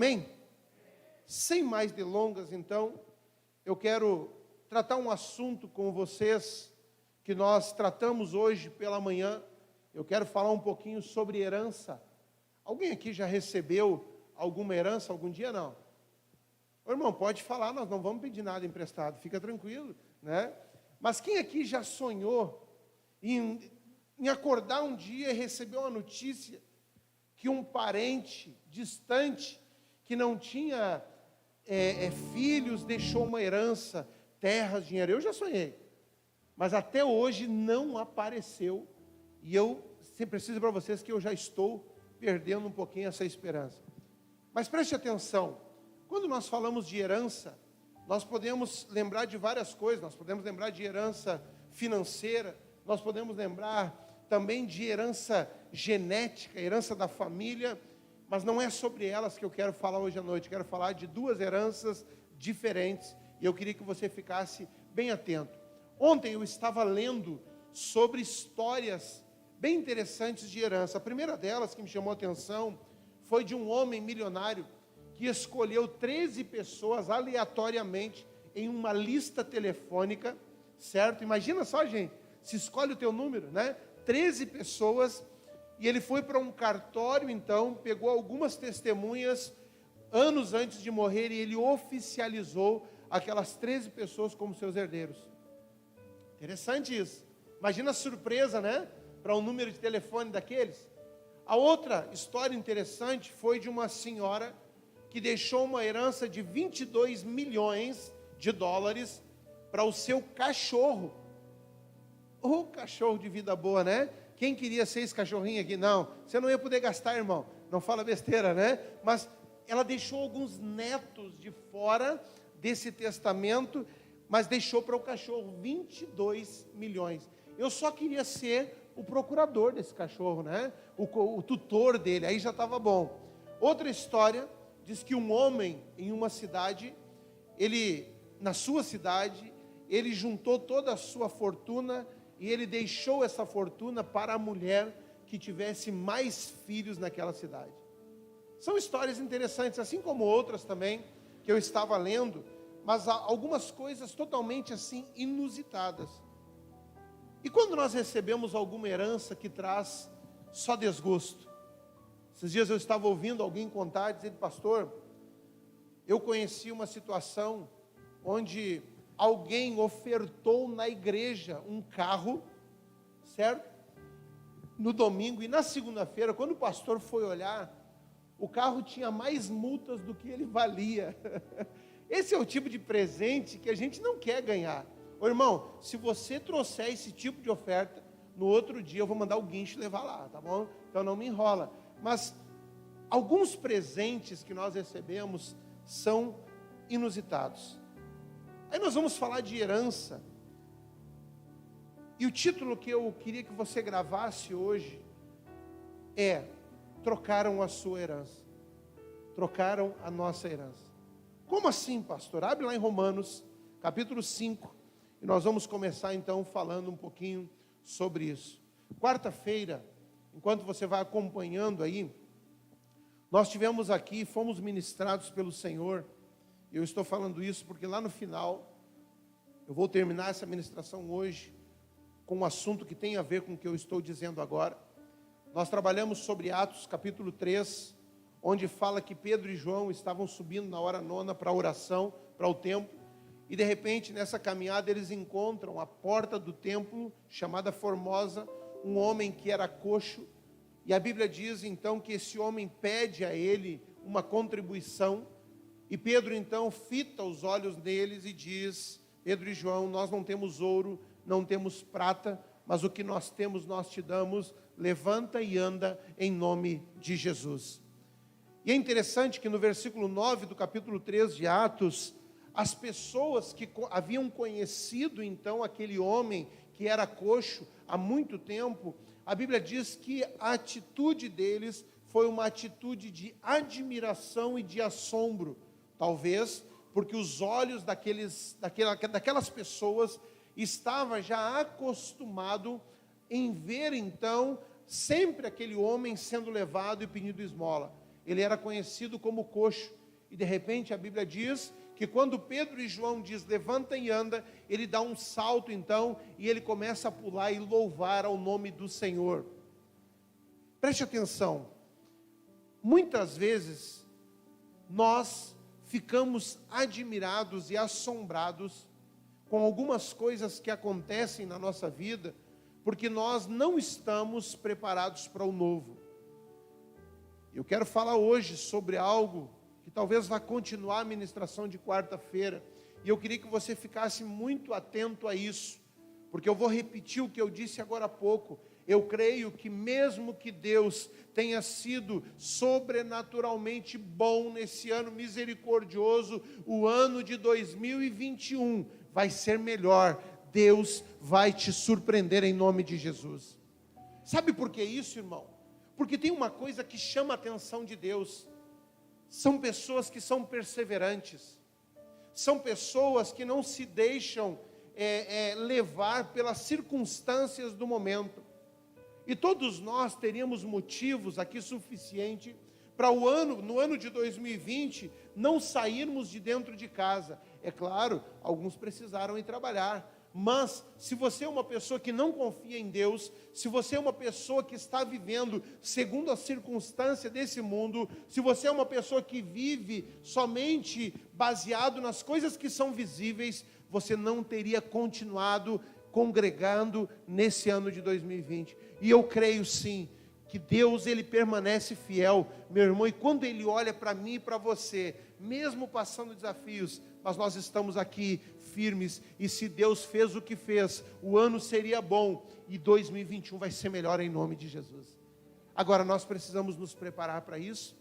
Amém? Sem mais delongas, então, eu quero tratar um assunto com vocês que nós tratamos hoje pela manhã. Eu quero falar um pouquinho sobre herança. Alguém aqui já recebeu alguma herança algum dia? Não. Ô, irmão, pode falar, nós não vamos pedir nada emprestado, fica tranquilo, né? Mas quem aqui já sonhou em acordar um dia e receber uma notícia que um parente distante, que não tinha filhos, deixou uma herança, terras, dinheiro? Eu já sonhei, mas até hoje não apareceu, e eu sempre preciso para vocês que eu já estou perdendo um pouquinho essa esperança. Mas preste atenção, quando nós falamos de herança, nós podemos lembrar de várias coisas. Nós podemos lembrar de herança financeira, nós podemos lembrar também de herança genética, herança da família, mas não é sobre elas que eu quero falar hoje à noite. Eu quero falar de duas heranças diferentes, e eu queria que você ficasse bem atento. Ontem eu estava lendo sobre histórias bem interessantes de herança. A primeira delas que me chamou a atenção foi de um homem milionário que escolheu 13 pessoas aleatoriamente em uma lista telefônica, certo? Imagina só, gente, se escolhe o teu número, né? 13 pessoas, e ele foi para um cartório, então, pegou algumas testemunhas, anos antes de morrer, e ele oficializou aquelas 13 pessoas como seus herdeiros. Interessante isso. Imagina a surpresa, né? Para um número de telefone daqueles. A outra história interessante foi de uma senhora que deixou uma herança de 22 milhões de dólares para o seu cachorro. O cachorro de vida boa, né? Quem queria ser esse cachorrinho aqui? Não, você não ia poder gastar, irmão. Não fala besteira, né? Mas ela deixou alguns netos de fora desse testamento, mas deixou para o cachorro 22 milhões. Eu só queria ser o procurador desse cachorro, né? O tutor dele, aí já estava bom. Outra história diz que um homem em uma cidade, na sua cidade, ele juntou toda a sua fortuna e ele deixou essa fortuna para a mulher que tivesse mais filhos naquela cidade. São histórias interessantes, assim como outras também, que eu estava lendo, mas há algumas coisas totalmente assim inusitadas. E quando nós recebemos alguma herança que traz só desgosto? Esses dias eu estava ouvindo alguém contar, dizendo: pastor, eu conheci uma situação onde alguém ofertou na igreja um carro, certo? No domingo, e na segunda-feira, quando o pastor foi olhar, o carro tinha mais multas do que ele valia. Esse é o tipo de presente que a gente não quer ganhar. Ô irmão, se você trouxer esse tipo de oferta, no outro dia eu vou mandar o guincho levar lá, tá bom? Então não me enrola. Mas alguns presentes que nós recebemos são inusitados. Aí nós vamos falar de herança. E o título que eu queria que você gravasse hoje é: trocaram a sua herança. Trocaram a nossa herança. Como assim, pastor? Abre lá em Romanos, capítulo 5, e nós vamos começar então falando um pouquinho sobre isso. Quarta-feira, enquanto você vai acompanhando aí, nós tivemos aqui, fomos ministrados pelo Senhor. Eu estou falando isso porque lá no final, eu vou terminar essa ministração hoje com um assunto que tem a ver com o que eu estou dizendo agora. Nós trabalhamos sobre Atos capítulo 3, onde fala que Pedro e João estavam subindo na hora nona para a oração, para o templo, e de repente nessa caminhada eles encontram a porta do templo, chamada Formosa, um homem que era coxo, e a Bíblia diz então que esse homem pede a ele uma contribuição, e Pedro então fita os olhos deles e diz: Pedro e João, nós não temos ouro, não temos prata, mas o que nós temos nós te damos, levanta e anda em nome de Jesus. E é interessante que no versículo 9 do capítulo 3 de Atos, as pessoas que haviam conhecido então aquele homem que era coxo há muito tempo, a Bíblia diz que a atitude deles foi uma atitude de admiração e de assombro, talvez porque os olhos daquelas pessoas estavam já acostumados em ver então sempre aquele homem sendo levado e pedindo esmola. ele era conhecido como coxo. E de repente a Bíblia diz que quando Pedro e João diz levanta e anda, ele dá um salto então, e ele começa a pular e louvar ao nome do Senhor. Preste atenção, muitas vezes nós ficamos admirados e assombrados com algumas coisas que acontecem na nossa vida, porque nós não estamos preparados para o novo. Eu quero falar hoje sobre algo que talvez vá continuar a ministração de quarta-feira, e eu queria que você ficasse muito atento a isso, porque eu vou repetir o que eu disse agora há pouco. Eu creio que mesmo que Deus tenha sido sobrenaturalmente bom nesse ano misericordioso, o ano de 2021 vai ser melhor. Deus vai te surpreender em nome de Jesus. Sabe por que isso, irmão? Porque tem uma coisa que chama a atenção de Deus. São pessoas que são perseverantes. São pessoas que não se deixam levar pelas circunstâncias do momento. E todos nós teríamos motivos aqui suficiente para no ano de 2020, não sairmos de dentro de casa. É claro, alguns precisaram ir trabalhar. Mas, se você é uma pessoa que não confia em Deus, se você é uma pessoa que está vivendo segundo a circunstância desse mundo, se você é uma pessoa que vive somente baseado nas coisas que são visíveis, você não teria continuado congregando nesse ano de 2020. E eu creio sim, que Deus ele permanece fiel, meu irmão, e quando Ele olha para mim e para você, mesmo passando desafios, mas nós estamos aqui firmes, e se Deus fez o que fez, o ano seria bom, e 2021 vai ser melhor em nome de Jesus. Agora nós precisamos nos preparar para isso,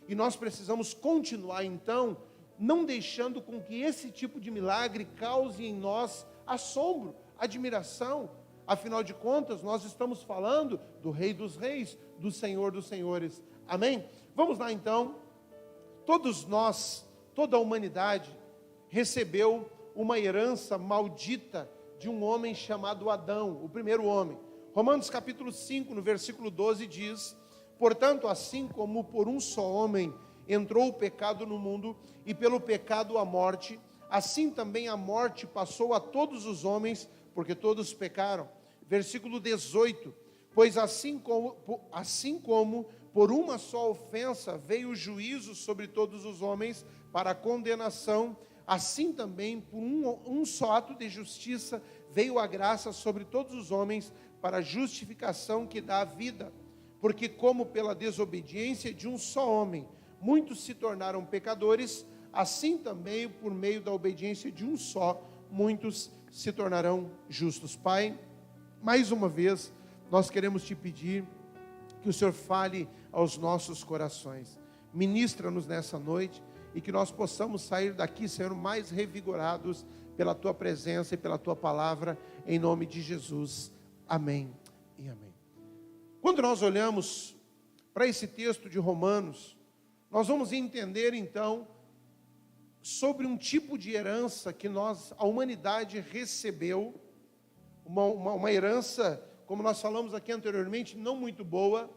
e nós precisamos continuar então, não deixando com que esse tipo de milagre cause em nós assombro, admiração. Afinal de contas, nós estamos falando do Rei dos Reis, do Senhor dos Senhores. Amém? Vamos lá então. Todos nós, toda a humanidade, recebeu uma herança maldita de um homem chamado Adão, o primeiro homem. Romanos capítulo 5, no versículo 12 diz: portanto, assim como por um só homem entrou o pecado no mundo, e pelo pecado a morte, assim também a morte passou a todos os homens, porque todos pecaram. Versículo 18: pois assim como por uma só ofensa veio o juízo sobre todos os homens para a condenação, assim também por um só ato de justiça veio a graça sobre todos os homens para a justificação que dá a vida. Porque como pela desobediência de um só homem muitos se tornaram pecadores, assim também por meio da obediência de um só muitos se tornarão justos. Pai, mais uma vez nós queremos te pedir que o Senhor fale aos nossos corações. Ministra-nos nessa noite e que nós possamos sair daqui, Senhor, mais revigorados pela Tua presença e pela Tua palavra, em nome de Jesus. Amém e amém. Quando nós olhamos para esse texto de Romanos, nós vamos entender então sobre um tipo de herança que a humanidade recebeu, uma herança, como nós falamos aqui anteriormente, não muito boa,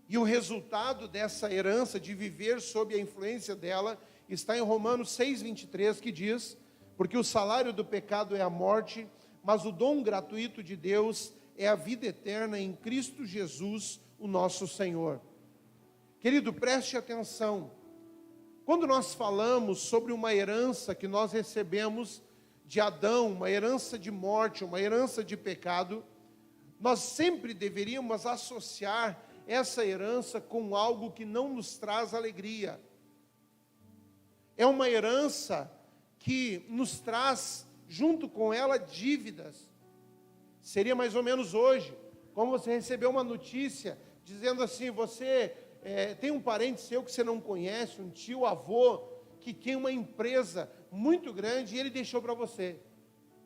e o resultado dessa herança, de viver sob a influência dela, está em Romanos 6,23, que diz: porque o salário do pecado é a morte, mas o dom gratuito de Deus é a vida eterna em Cristo Jesus, o nosso Senhor. Querido, preste atenção. Quando nós falamos sobre uma herança que nós recebemos de Adão, uma herança de morte, uma herança de pecado, nós sempre deveríamos associar essa herança com algo que não nos traz alegria. É uma herança que nos traz, junto com ela, dívidas. Seria mais ou menos hoje, como você recebeu uma notícia, dizendo assim: você tem um parente seu que você não conhece, um tio, avô, que tem uma empresa muito grande, e ele deixou para você.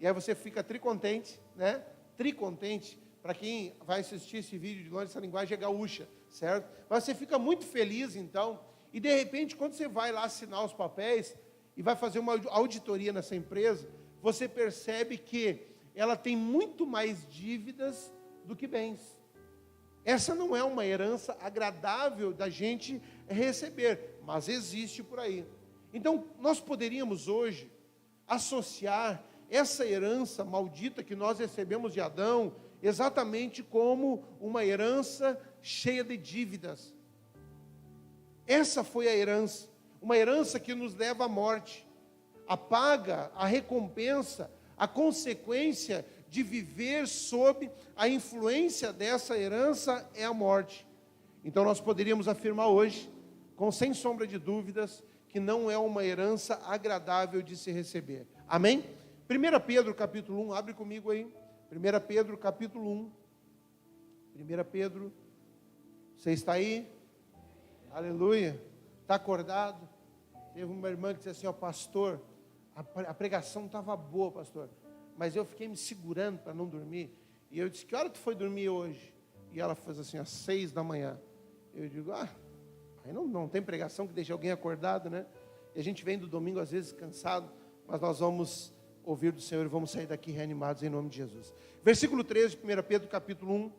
E aí você fica tricontente, né? Tricontente. Para quem vai assistir esse vídeo de longe, essa linguagem é gaúcha, certo? Mas você fica muito feliz, então, e de repente, quando você vai lá assinar os papéis, e vai fazer uma auditoria nessa empresa, você percebe que ela tem muito mais dívidas do que bens. Essa não é uma herança agradável da gente receber, mas existe por aí. Então, nós poderíamos hoje associar essa herança maldita que nós recebemos de Adão exatamente como uma herança cheia de dívidas. Essa foi a herança, uma herança que nos leva à morte. A paga, a recompensa, a consequência de viver sob a influência dessa herança é a morte. Então nós poderíamos afirmar hoje, sem sombra de dúvidas, que não é uma herança agradável de se receber. Amém? 1 Pedro capítulo 1, abre comigo aí. 1 Pedro capítulo 1. 1 Pedro, você está aí? Aleluia. Está acordado? Teve uma irmã que disse assim, ó, pastor, a pregação estava boa, pastor, mas eu fiquei me segurando para não dormir. E eu disse, que hora tu foi dormir hoje? E ela fez assim, às 6 da manhã. Eu digo, aí não tem pregação que deixe alguém acordado, né? E a gente vem do domingo às vezes cansado, mas nós vamos ouvir do Senhor e vamos sair daqui reanimados em nome de Jesus. Versículo 13, 1 Pedro capítulo 1.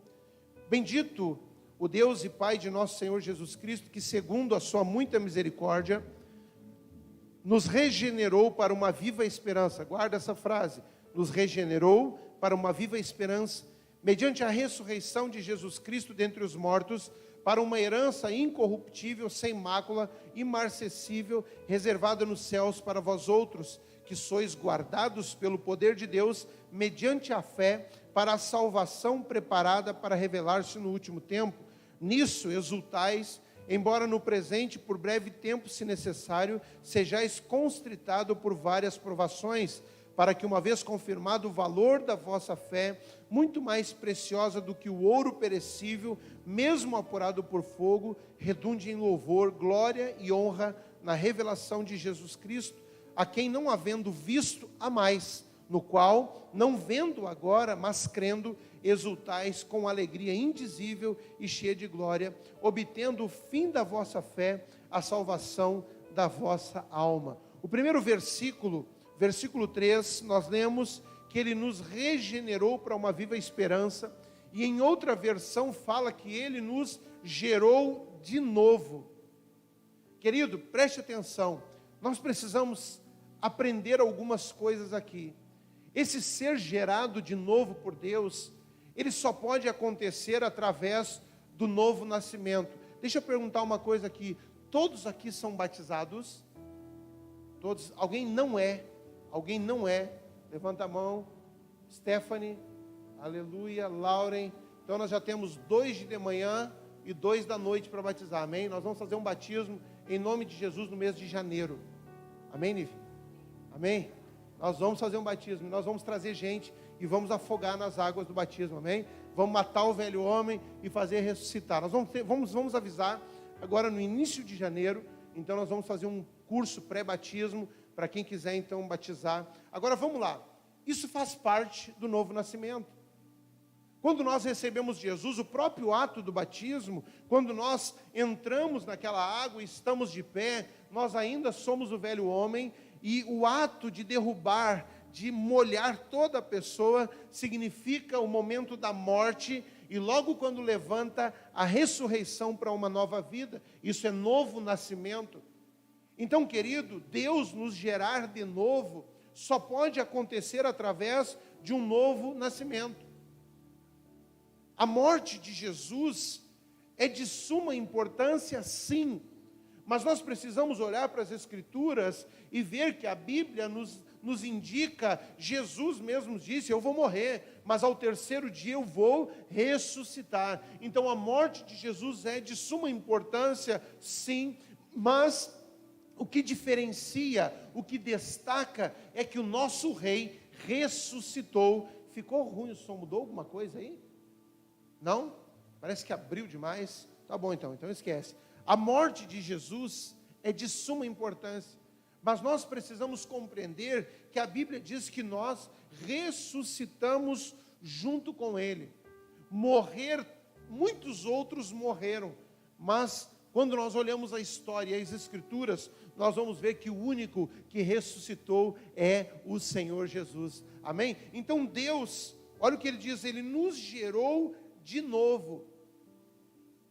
Bendito o Deus e Pai de nosso Senhor Jesus Cristo, que segundo a sua muita misericórdia, nos regenerou para uma viva esperança. Guarda essa frase. Nos regenerou para uma viva esperança, mediante a ressurreição de Jesus Cristo dentre os mortos, para uma herança incorruptível, sem mácula, imarcessível, reservada nos céus para vós outros, que sois guardados pelo poder de Deus, mediante a fé, para a salvação preparada para revelar-se no último tempo. Nisso exultais, embora no presente, por breve tempo, se necessário, sejais constritado por várias provações, para que, uma vez confirmado o valor da vossa fé, muito mais preciosa do que o ouro perecível, mesmo apurado por fogo, redunde em louvor, glória e honra na revelação de Jesus Cristo, a quem não havendo visto, a mais, no qual, não vendo agora, mas crendo, exultais com alegria indizível e cheia de glória, obtendo o fim da vossa fé, a salvação da vossa alma. O primeiro versículo 3, nós lemos que Ele nos regenerou para uma viva esperança, e em outra versão fala que Ele nos gerou de novo. Querido, preste atenção, nós precisamos aprender algumas coisas aqui. Esse ser gerado de novo por Deus, ele só pode acontecer através do novo nascimento. Deixa eu perguntar uma coisa aqui, todos aqui são batizados? Todos? Alguém não é? Alguém não é? Levanta a mão. Stephanie, aleluia. Lauren. Então nós já temos 2 de manhã e 2 da noite para batizar, amém? Nós vamos fazer um batismo em nome de Jesus no mês de janeiro, amém, Nive? Amém? Nós vamos fazer um batismo, nós vamos trazer gente e vamos afogar nas águas do batismo, amém? Vamos matar o velho homem e fazer ressuscitar. Nós vamos avisar agora no início de janeiro, então nós vamos fazer um curso pré-batismo para quem quiser então batizar. Agora vamos lá, isso faz parte do novo nascimento. Quando nós recebemos Jesus, o próprio ato do batismo, quando nós entramos naquela água e estamos de pé, nós ainda somos o velho homem, e o ato de derrubar, de molhar toda a pessoa, significa o momento da morte, e logo quando levanta, a ressurreição para uma nova vida. Isso é novo nascimento. Então, querido, Deus nos gerar de novo, só pode acontecer através de um novo nascimento. A morte de Jesus é de suma importância, sim, mas nós precisamos olhar para as Escrituras e ver que a Bíblia nos indica, Jesus mesmo disse, eu vou morrer, mas ao terceiro dia eu vou ressuscitar. Então a morte de Jesus é de suma importância, sim, mas o que diferencia, o que destaca é que o nosso rei ressuscitou. Ficou ruim o som, mudou alguma coisa aí? Não? Parece que abriu demais. Tá bom então esquece. A morte de Jesus é de suma importância, mas nós precisamos compreender que a Bíblia diz que nós ressuscitamos junto com Ele. Muitos outros morreram, mas quando nós olhamos a história e as Escrituras, nós vamos ver que o único que ressuscitou é o Senhor Jesus. Amém? Então Deus, olha o que Ele diz, Ele nos gerou de novo.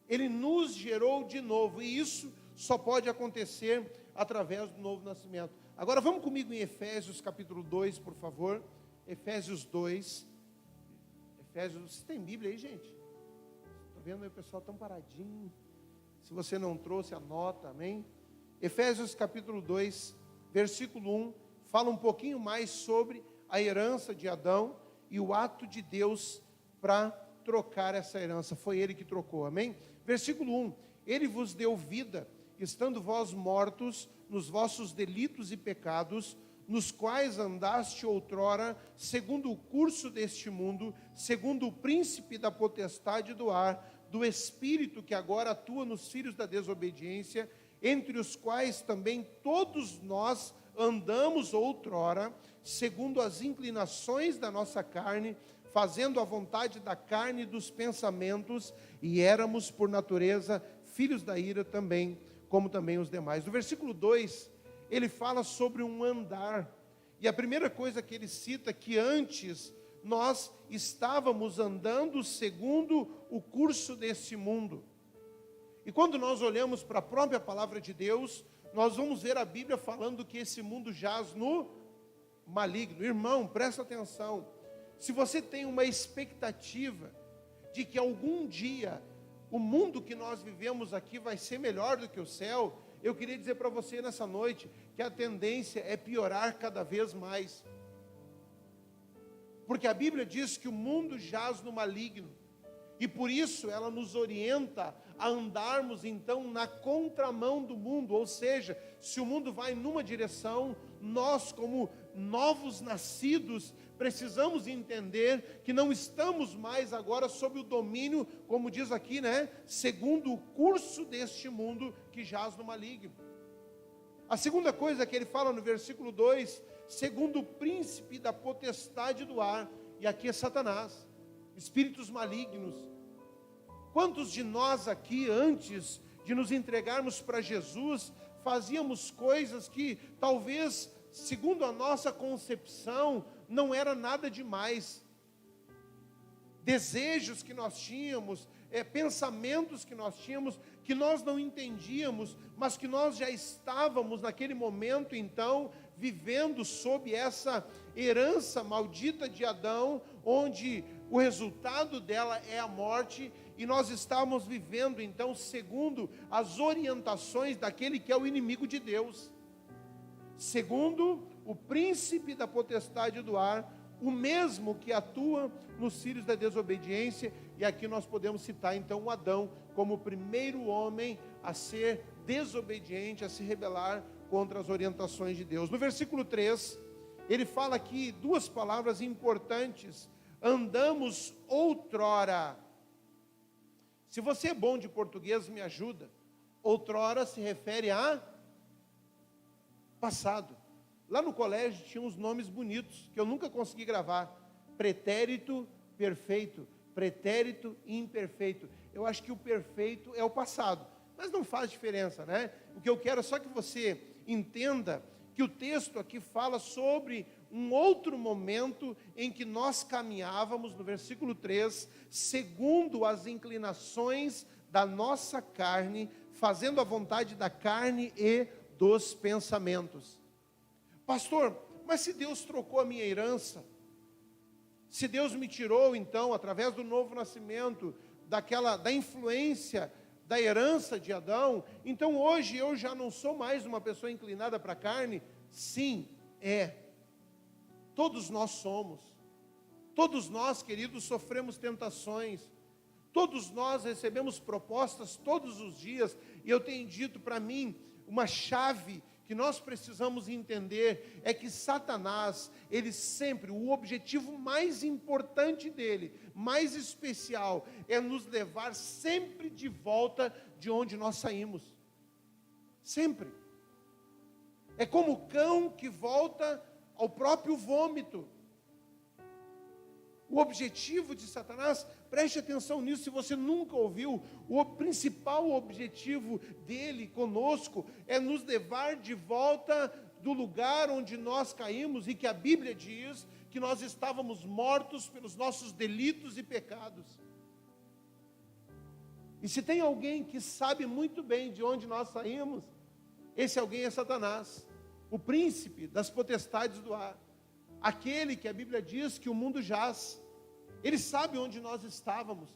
Ele nos gerou de novo, e isso só pode acontecer através do novo nascimento. Agora vamos comigo em Efésios capítulo 2, por favor. Efésios 2. Vocês têm Bíblia aí, gente? Estou vendo aí o pessoal tão paradinho. Se você não trouxe, anota, amém? Efésios capítulo 2, versículo 1, fala um pouquinho mais sobre a herança de Adão e o ato de Deus para trocar essa herança. Foi Ele que trocou, amém? Versículo 1, Ele vos deu vida, estando vós mortos nos vossos delitos e pecados, nos quais andaste outrora, segundo o curso deste mundo, segundo o príncipe da potestade do ar, do espírito que agora atua nos filhos da desobediência, entre os quais também todos nós andamos outrora, segundo as inclinações da nossa carne, fazendo a vontade da carne e dos pensamentos, e éramos por natureza filhos da ira também, como também os demais. No versículo 2, ele fala sobre um andar, e a primeira coisa que ele cita, que antes nós estávamos andando segundo o curso desse mundo. E quando nós olhamos para a própria palavra de Deus, nós vamos ver a Bíblia falando que esse mundo jaz no maligno. Irmão, presta atenção, se você tem uma expectativa de que algum dia o mundo que nós vivemos aqui vai ser melhor do que o céu, eu queria dizer para você nessa noite que a tendência é piorar cada vez mais. Porque a Bíblia diz que o mundo jaz no maligno, e por isso ela nos orienta a andarmos então na contramão do mundo, ou seja, se o mundo vai numa direção, nós como novos nascidos, precisamos entender que não estamos mais agora sob o domínio, como diz aqui, segundo o curso deste mundo que jaz no maligno. A segunda coisa que ele fala no versículo 2, segundo o príncipe da potestade do ar, e aqui é Satanás, espíritos malignos. Quantos de nós aqui, antes de nos entregarmos para Jesus, fazíamos coisas que talvez, segundo a nossa concepção, não era nada demais? Desejos que nós tínhamos, pensamentos que nós tínhamos, que nós não entendíamos, mas que nós já estávamos naquele momento, então, vivendo sob essa herança maldita de Adão, onde o resultado dela é a morte, e nós estávamos vivendo, então, segundo as orientações daquele que é o inimigo de Deus, segundo o príncipe da potestade do ar, o mesmo que atua nos filhos da desobediência, e aqui nós podemos citar então o Adão como o primeiro homem a ser desobediente, a se rebelar contra as orientações de Deus. No versículo 3, ele fala aqui duas palavras importantes: andamos outrora. Se você é bom de português, me ajuda. Outrora se refere a passado. Lá no colégio tinha uns nomes bonitos, que eu nunca consegui gravar: pretérito perfeito, pretérito imperfeito. Eu acho que o perfeito é o passado, mas não faz diferença, O que eu quero é só que você entenda que o texto aqui fala sobre um outro momento em que nós caminhávamos, no versículo 3, segundo as inclinações da nossa carne, fazendo a vontade da carne e dos pensamentos. Pastor, mas se Deus trocou a minha herança, se Deus me tirou então, através do novo nascimento, da influência da herança de Adão, então hoje eu já não sou mais uma pessoa inclinada para a carne? Sim, todos nós somos. Todos nós, queridos, sofremos tentações. Todos nós recebemos propostas todos os dias, e eu tenho dito para mim, uma chave que nós precisamos entender é que Satanás, ele sempre, o objetivo mais importante dele, mais especial, é nos levar sempre de volta de onde nós saímos. Sempre. É como o cão que volta ao próprio vômito. O objetivo de Satanás, preste atenção nisso, se você nunca ouviu, o principal objetivo dele conosco é nos levar de volta do lugar onde nós caímos, e que a Bíblia diz que nós estávamos mortos pelos nossos delitos e pecados. E se tem alguém que sabe muito bem de onde nós saímos, esse alguém é Satanás, o príncipe das potestades do ar, aquele que a Bíblia diz que o mundo jaz. Ele sabe onde nós estávamos.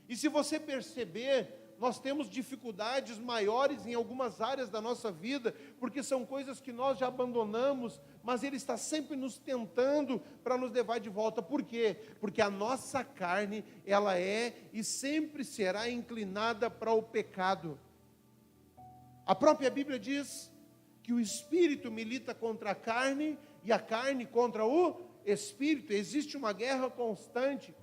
E se você perceber, nós temos dificuldades maiores em algumas áreas da nossa vida, porque são coisas que nós já abandonamos, mas Ele está sempre nos tentando para nos levar de volta. Por quê? Porque a nossa carne, ela é e sempre será inclinada para o pecado. A própria Bíblia diz que o Espírito milita contra a carne e a carne contra o Espírito. Existe uma guerra constante.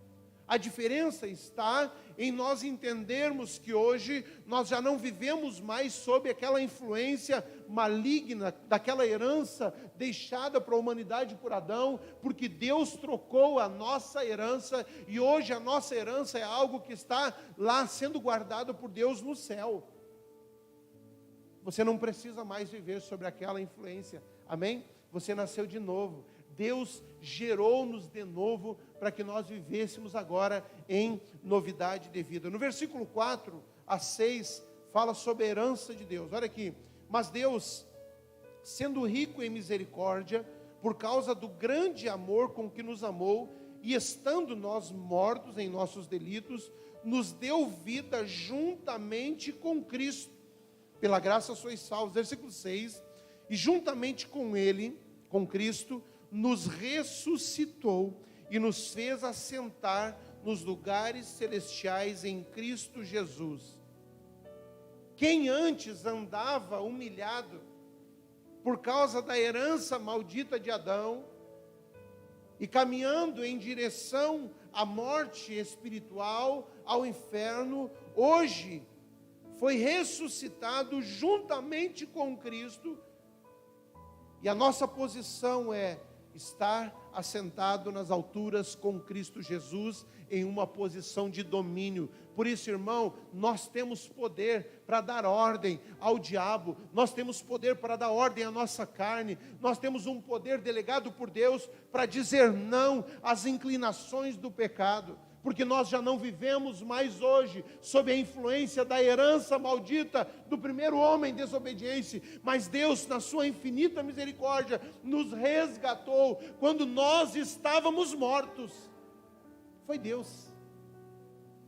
A diferença está em nós entendermos que hoje nós já não vivemos mais sob aquela influência maligna, daquela herança deixada para a humanidade por Adão, porque Deus trocou a nossa herança, e hoje a nossa herança é algo que está lá sendo guardado por Deus no céu. Você não precisa mais viver sobre aquela influência, amém? Você nasceu de novo. Deus gerou-nos de novo para que nós vivêssemos agora em novidade de vida. No versículo 4 a 6, fala sobre a herança de Deus. Olha aqui. Mas Deus, sendo rico em misericórdia, por causa do grande amor com que nos amou, e estando nós mortos em nossos delitos, nos deu vida juntamente com Cristo. Pela graça sois salvos. Versículo 6. E juntamente com Ele, com Cristo, nos ressuscitou e nos fez assentar nos lugares celestiais em Cristo Jesus. Quem antes andava humilhado por causa da herança maldita de Adão e caminhando em direção à morte espiritual, ao inferno, hoje foi ressuscitado juntamente com Cristo, e a nossa posição é estar assentado nas alturas com Cristo Jesus, em uma posição de domínio. Por isso, irmão, nós temos poder para dar ordem ao diabo, nós temos poder para dar ordem à nossa carne, nós temos um poder delegado por Deus para dizer não às inclinações do pecado, porque nós já não vivemos mais hoje sob a influência da herança maldita do primeiro homem desobediente, mas Deus, na sua infinita misericórdia, nos resgatou quando nós estávamos mortos. Foi Deus,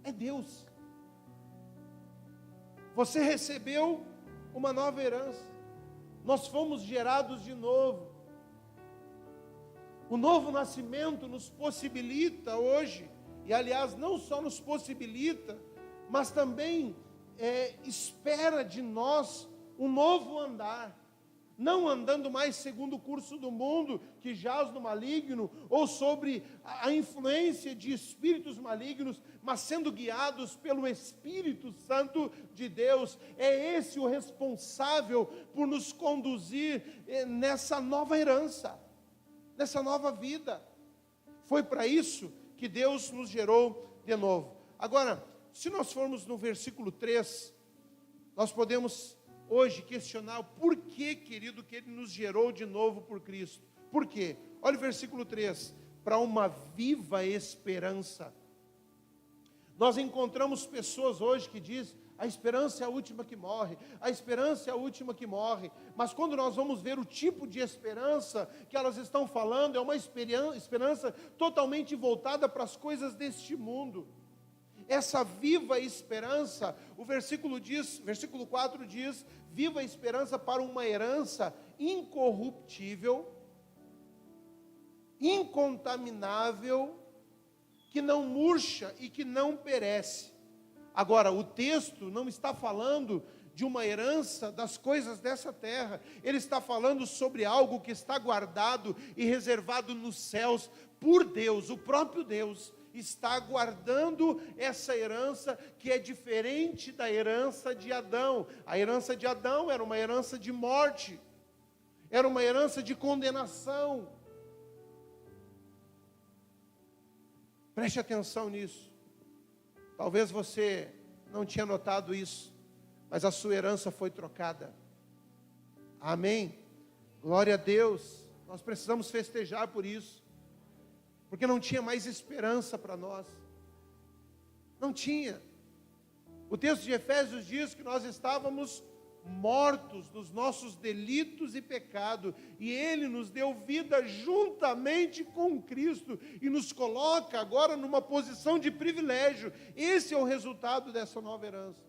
é Deus. Você recebeu uma nova herança, nós fomos gerados de novo. O novo nascimento nos possibilita hoje, e aliás, não só nos possibilita, mas também espera de nós um novo andar. Não andando mais segundo o curso do mundo, que jaz no maligno, ou sobre a influência de espíritos malignos, mas sendo guiados pelo Espírito Santo de Deus. É esse o responsável por nos conduzir nessa nova herança, nessa nova vida. Foi para isso que Deus nos gerou de novo. Agora, se nós formos no versículo 3, nós podemos hoje questionar o porquê, querido, que Ele nos gerou de novo por Cristo. Por quê? Olha o versículo 3, para uma viva esperança. Nós encontramos pessoas hoje que dizem, a esperança é a última que morre, a esperança é a última que morre, mas quando nós vamos ver o tipo de esperança que elas estão falando, é uma esperança totalmente voltada para as coisas deste mundo. Essa viva esperança, o versículo 4 diz, viva esperança para uma herança incorruptível, incontaminável, que não murcha e que não perece. Agora, o texto não está falando de uma herança das coisas dessa terra, ele está falando sobre algo que está guardado e reservado nos céus por Deus. O próprio Deus está guardando essa herança que é diferente da herança de Adão. A herança de Adão era uma herança de morte, era uma herança de condenação. Preste atenção nisso. Talvez você não tinha notado isso, mas a sua herança foi trocada. Amém? Glória a Deus. Nós precisamos festejar por isso, porque não tinha mais esperança para nós. Não tinha. O texto de Efésios diz que nós estávamos mortos nos nossos delitos e pecado, e Ele nos deu vida juntamente com Cristo, e nos coloca agora numa posição de privilégio. Esse é o resultado dessa nova herança.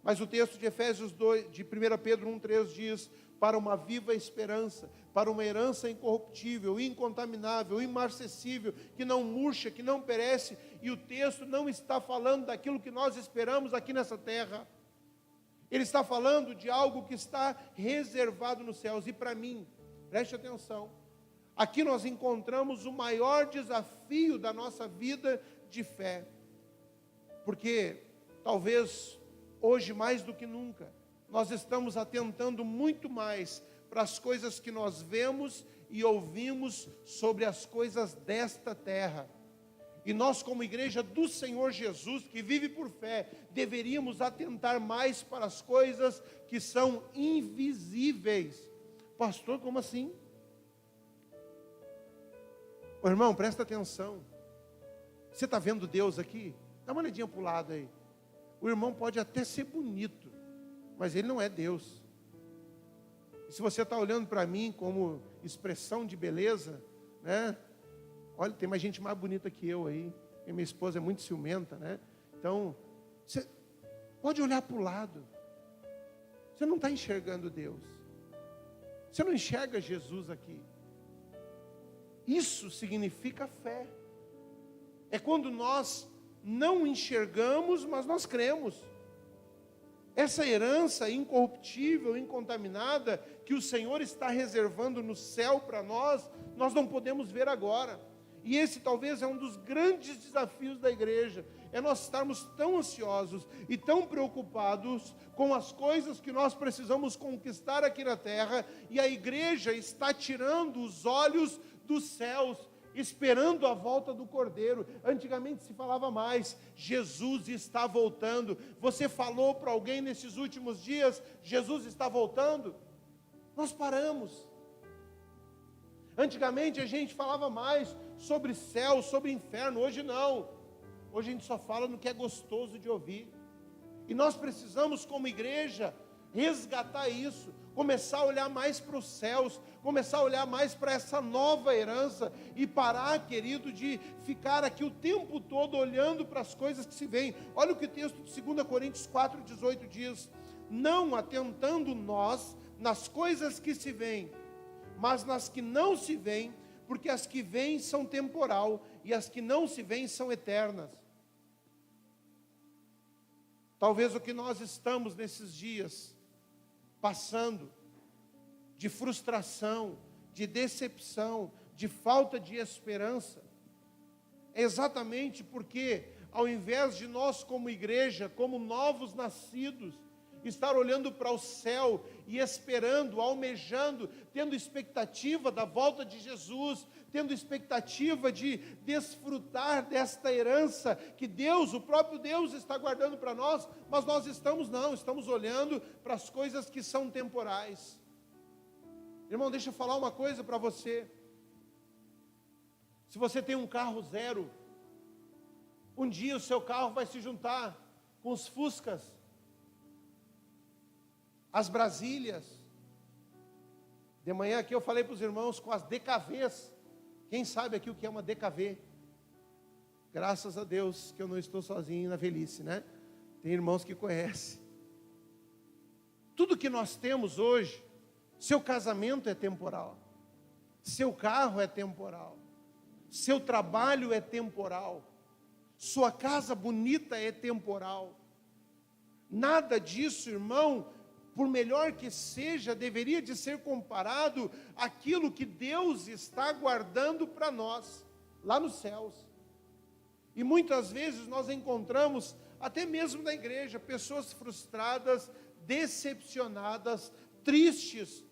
Mas o texto de Efésios 2, de 1 Pedro 1,3 diz: para uma viva esperança, para uma herança incorruptível, incontaminável, imarcessível, que não murcha, que não perece. E o texto não está falando daquilo que nós esperamos aqui nessa terra. Ele está falando de algo que está reservado nos céus. E para mim, preste atenção, aqui nós encontramos o maior desafio da nossa vida de fé. Porque talvez hoje mais do que nunca, nós estamos atentando muito mais para as coisas que nós vemos e ouvimos sobre as coisas desta terra. E nós, como igreja do Senhor Jesus, que vive por fé, deveríamos atentar mais para as coisas que são invisíveis. Pastor, como assim? Ô, irmão, presta atenção. Você está vendo Deus aqui? Dá uma olhadinha para o lado aí. O irmão pode até ser bonito, mas ele não é Deus. E se você está olhando para mim como expressão de beleza, né? Olha, tem mais gente mais bonita que eu aí. E minha esposa é muito ciumenta, né? Então, você pode olhar para o lado. Você não está enxergando Deus. Você não enxerga Jesus aqui. Isso significa fé. É quando nós não enxergamos, mas nós cremos. Essa herança incorruptível, incontaminada, que o Senhor está reservando no céu para nós, nós não podemos ver agora. E esse talvez é um dos grandes desafios da igreja, é nós estarmos tão ansiosos e tão preocupados com as coisas que nós precisamos conquistar aqui na terra, e a igreja está tirando os olhos dos céus, esperando a volta do Cordeiro. Antigamente se falava mais, Jesus está voltando. Você falou para alguém nesses últimos dias, Jesus está voltando? Nós paramos. Antigamente a gente falava mais sobre céu, sobre inferno. Hoje não. Hoje a gente só fala no que é gostoso de ouvir. E nós precisamos, como igreja, resgatar isso, começar a olhar mais para os céus, começar a olhar mais para essa nova herança e parar, querido, de ficar aqui o tempo todo olhando para as coisas que se veem. Olha o que o texto de 2 Coríntios 4,18 diz: não atentando nós nas coisas que se veem, mas nas que não se veem, porque as que vêm são temporal e as que não se veem são eternas. Talvez o que nós estamos nesses dias passando de frustração, de decepção, de falta de esperança, é exatamente porque, ao invés de nós como igreja, como novos nascidos, estar olhando para o céu e esperando, almejando, tendo expectativa da volta de Jesus, tendo expectativa de desfrutar desta herança que Deus, o próprio Deus, está guardando para nós, mas nós estamos olhando para as coisas que são temporais. Irmão, deixa eu falar uma coisa para você. Se você tem um carro zero, um dia o seu carro vai se juntar com os Fuscas, as Brasílias. De manhã aqui eu falei para os irmãos com as DKVs. Quem sabe aqui o que é uma DKV? Graças a Deus que eu não estou sozinho na velhice, né? Tem irmãos que conhecem. Tudo que nós temos hoje, seu casamento é temporal, seu carro é temporal, seu trabalho é temporal, sua casa bonita é temporal. Nada disso, irmão, por melhor que seja, deveria de ser comparado àquilo que Deus está guardando para nós, lá nos céus. E muitas vezes nós encontramos, até mesmo na igreja, pessoas frustradas, decepcionadas, tristes,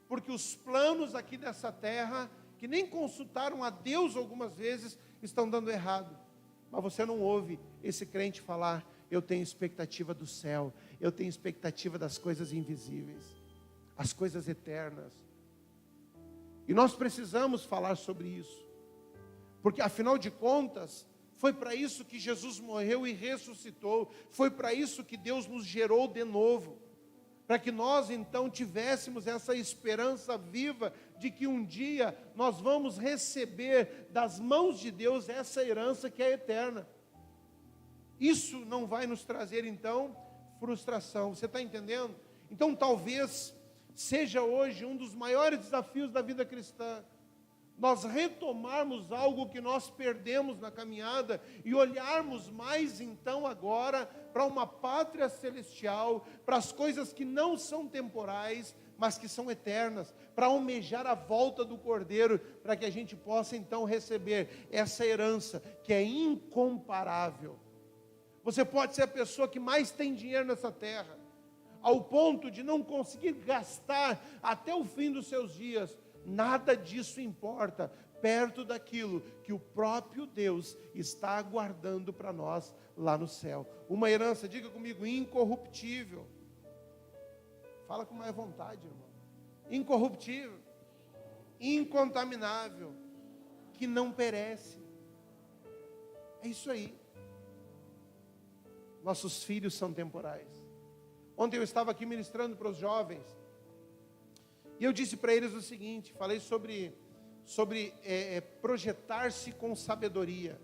porque os planos aqui dessa terra, que nem consultaram a Deus algumas vezes, estão dando errado. Mas você não ouve esse crente falar: eu tenho expectativa do céu, eu tenho expectativa das coisas invisíveis, as coisas eternas. E nós precisamos falar sobre isso, porque afinal de contas, Foi para isso que Jesus morreu e ressuscitou. Foi para isso que Deus nos gerou de novo. Para que nós então tivéssemos essa esperança viva de que um dia nós vamos receber das mãos de Deus essa herança que é eterna. Isso não vai nos trazer então frustração. Você está entendendo? Então talvez seja hoje um dos maiores desafios da vida cristã, nós retomarmos algo que nós perdemos na caminhada e olharmos mais então agora para uma pátria celestial, para as coisas que não são temporais, mas que são eternas, para almejar a volta do Cordeiro, para que a gente possa então receber essa herança que é incomparável. Você pode ser a pessoa que mais tem dinheiro nessa terra, ao ponto de não conseguir gastar até o fim dos seus dias. Nada disso importa, perto daquilo que o próprio Deus está aguardando para nós lá no céu. Uma herança, diga comigo, incorruptível. Fala com mais vontade, irmão. Incorruptível, incontaminável, que não perece. É isso aí. Nossos filhos são temporais. Ontem eu estava aqui ministrando para os jovens, e eu disse para eles o seguinte, falei sobre projetar-se com sabedoria.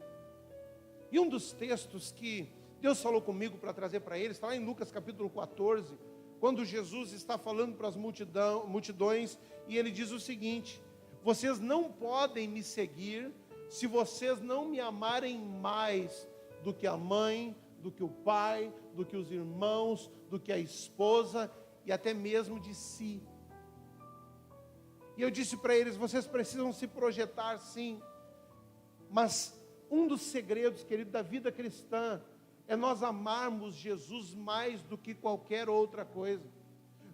E um dos textos que Deus falou comigo para trazer para eles, está lá em Lucas capítulo 14, quando Jesus está falando para as multidões, e ele diz o seguinte: vocês não podem me seguir se vocês não me amarem mais do que a mãe, do que o pai, do que os irmãos, do que a esposa e até mesmo de si. E eu disse para eles, vocês precisam se projetar sim, mas um dos segredos, querido, da vida cristã, é nós amarmos Jesus mais do que qualquer outra coisa.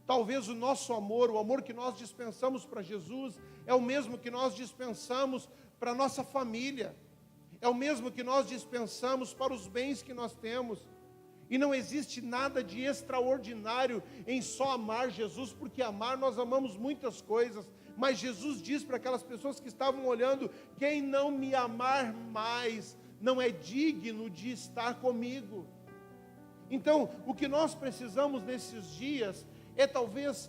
Talvez o nosso amor, o amor que nós dispensamos para Jesus, é o mesmo que nós dispensamos para a nossa família, é o mesmo que nós dispensamos para os bens que nós temos. E não existe nada de extraordinário em só amar Jesus, porque amar, nós amamos muitas coisas, mas Jesus diz para aquelas pessoas que estavam olhando, quem não me amar mais, não é digno de estar comigo. Então, o que nós precisamos nesses dias, é talvez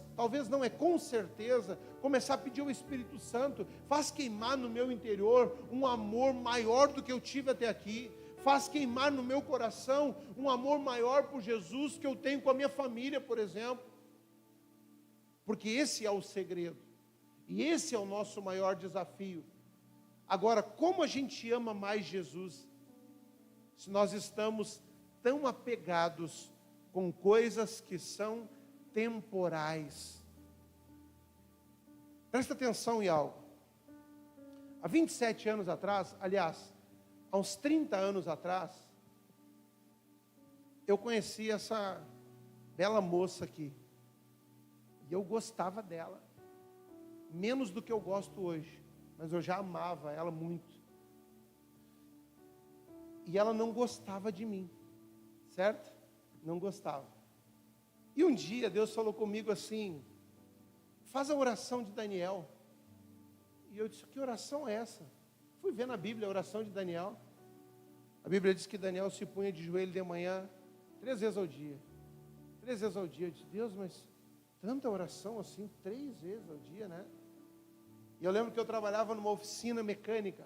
não, é com certeza, começar a pedir ao Espírito Santo, faz queimar no meu interior um amor maior do que eu tive até aqui, faz queimar no meu coração um amor maior por Jesus que eu tenho com a minha família, por exemplo, porque esse é o segredo, e esse é o nosso maior desafio. Agora, como a gente ama mais Jesus, se nós estamos tão apegados com coisas que são temporais? Presta atenção em algo. Há 27 anos atrás, aliás, há uns 30 anos atrás, eu conheci essa bela moça aqui, e eu gostava dela, menos do que eu gosto hoje, mas eu já amava ela muito, e ela não gostava de mim, certo? Não gostava. E um dia Deus falou comigo assim, faz a oração de Daniel. E eu disse, que oração é essa? Fui ver na Bíblia a oração de Daniel. A Bíblia diz que Daniel se punha de joelho de manhã 3 vezes ao dia. 3 vezes ao dia. Eu disse, Deus, mas tanta oração assim, 3 vezes ao dia, né? E eu lembro que eu trabalhava numa oficina mecânica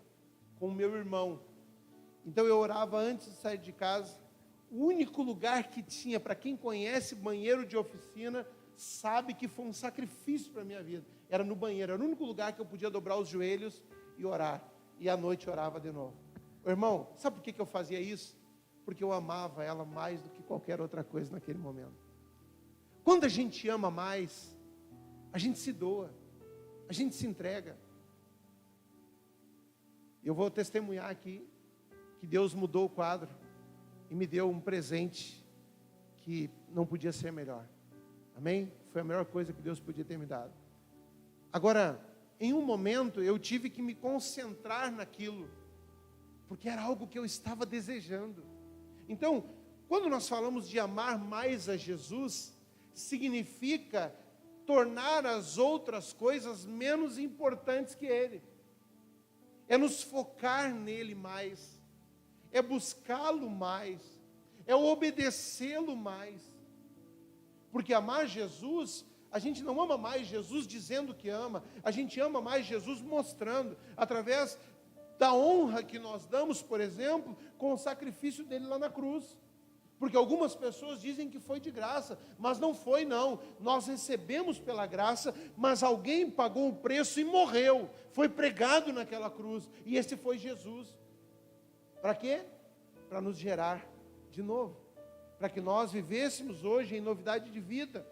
com o meu irmão. Então eu orava antes de sair de casa. O único lugar que tinha, para quem conhece banheiro de oficina, sabe que foi um sacrifício para a minha vida. Era no banheiro, era o único lugar que eu podia dobrar os joelhos e orar. E à noite orava de novo. Irmão, sabe por que eu fazia isso? Porque eu amava ela mais do que qualquer outra coisa naquele momento. Quando a gente ama mais, a gente se doa, a gente se entrega. Eu vou testemunhar aqui que Deus mudou o quadro e me deu um presente que não podia ser melhor. Amém? Foi a melhor coisa que Deus podia ter me dado. Agora, em um momento eu tive que me concentrar naquilo, porque era algo que eu estava desejando. Então, quando nós falamos de amar mais a Jesus, significa tornar as outras coisas menos importantes que Ele. É nos focar nele mais. é buscá-lo mais, é obedecê-lo mais. Porque amar Jesus, a gente não ama mais Jesus dizendo que ama, a gente ama mais Jesus mostrando, através da honra que nós damos, por exemplo, com o sacrifício dele lá na cruz. Porque algumas pessoas dizem que foi de graça, mas não foi não. Nós recebemos pela graça, mas alguém pagou o preço e morreu. Foi pregado naquela cruz, e esse foi Jesus. Para quê? Para nos gerar de novo. Para que nós vivêssemos hoje em novidade de vida.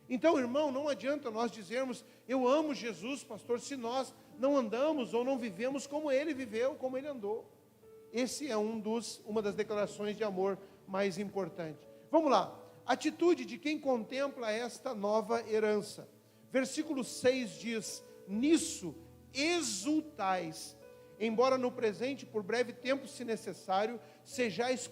Então, irmão, não adianta nós dizermos, eu amo Jesus, pastor, se nós não andamos ou não vivemos como ele viveu, como ele andou. Esse é uma das declarações de amor mais importantes. Vamos lá. Atitude de quem contempla esta nova herança. Versículo 6 diz, nisso exultais, embora no presente, por breve tempo, se necessário, sejais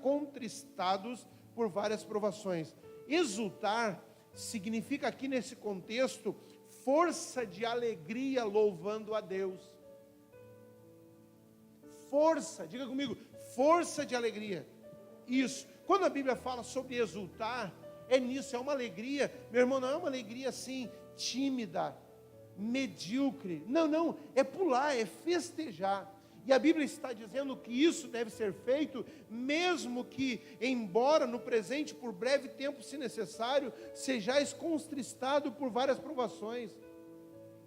contristados por várias provações. Exultar significa aqui nesse contexto, força de alegria louvando a Deus. Força, diga comigo, força de alegria. Isso, quando a Bíblia fala sobre exultar, é nisso, é uma alegria, meu irmão, não é uma alegria assim, tímida, medíocre, não, é pular, é festejar. E a Bíblia está dizendo que isso deve ser feito, mesmo que, embora no presente, por breve tempo, se necessário, sejais contristado por várias provações.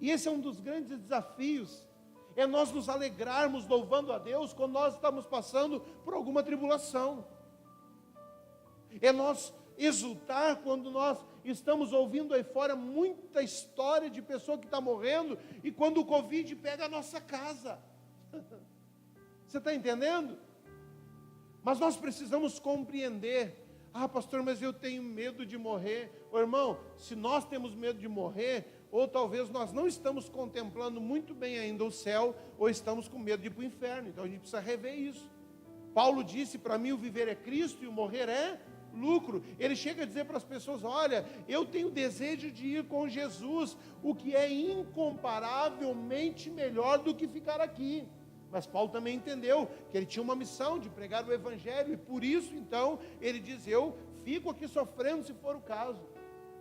E esse é um dos grandes desafios, é nós nos alegrarmos louvando a Deus quando nós estamos passando por alguma tribulação. É nós exultar quando nós estamos ouvindo aí fora muita história de pessoa que está morrendo, e quando o Covid pega a nossa casa. Você está entendendo? Mas nós precisamos compreender. Ah, pastor, mas eu tenho medo de morrer. Ô, irmão, se nós temos medo de morrer, ou talvez nós não estamos contemplando muito bem ainda o céu, ou estamos com medo de ir para o inferno. Então a gente precisa rever isso. Paulo disse, para mim o viver é Cristo e o morrer é lucro. Ele chega a dizer para as pessoas, olha, eu tenho desejo de ir com Jesus, o que é incomparavelmente melhor do que ficar aqui. Mas Paulo também entendeu que ele tinha uma missão de pregar o Evangelho, e por isso então ele diz, eu fico aqui sofrendo se for o caso.